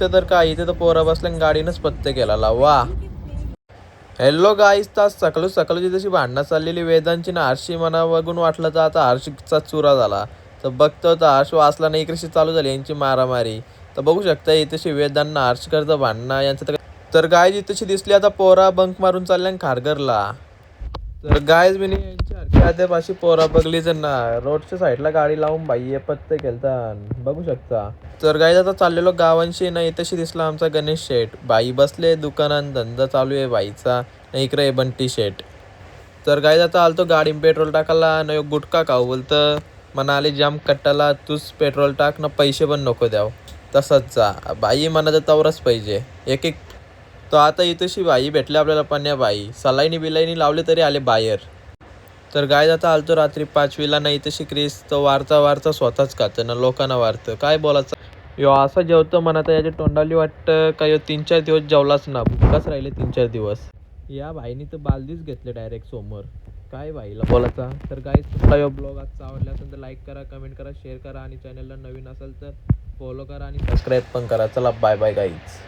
ते तर काय इथे तर पोरा बसल्या गाडीनंच पत्ते केला वा. हॅलो गाईस, तास सकाळू सकाळची जशी भांडणं चाललेली वेदांची ना हर्षी मना बघून वाटलं तर आता हर्षीचा चुरा झाला. तर बघतो तर हर्ष वाचला नाही कशी चालू झाली यांची मारामारी. तर बघू शकता इथेशी वेदांना हर्ष करतं भांडणं यांचं तर गाय तशी दिसली आता पोरा बंक मारून चालल्या खारघरला. तर गायज मी यांच्या आद्यापाशी पोरा बघली जर ना रोडच्या साईडला गाडी लावून बाई पत्ते खेळतात बघू शकता. तर गायज आता चाललेलो गावांशी नाही तशी दिसला आमचा गणेश शेठ. बाई बसले दुकानात धंदा चालू आहे बाईचा. इकडे आहे बंटी शेठ. तर गायज आता आलतो गाडी पेट्रोल टाकायला न गुटखा खाऊ बोलतं म्हणाले जाम कट्टाला तूच पेट्रोल टाक ना पैसे पण नको द्याव. तसंच जा बाई मनाचा तवरच पाहिजे एक एक. तो आता इथेशी बाई भेटले आपल्याला पण्या बाई सलाईनी बिलाईनी लावले तरी आले बाहेर. तर गाय आता आलतो रात्री 5वीला नाही तशी क्रिस तो वारता वारता स्वतःच खातं ना लोकांना वारतं काय बोलायचं. यो असं जेवतं म्हणत याच्या तोंडाली वाटतं का यो 3-4 दिवस जेवलाच ना भुकाच राहिले 3-4 दिवस. या भाईनी तर बालदीच घेतले डायरेक्ट समोर. काय भाईला बोलायचा. तर गाईज तुला यो ब्लॉग आजचा आवडला असेल तर लाईक करा, कमेंट करा, शेअर करा आणि चॅनलला नवीन असेल तर फॉलो करा आणि सबस्क्राईब पण करा. चला बाय बाय गाईज.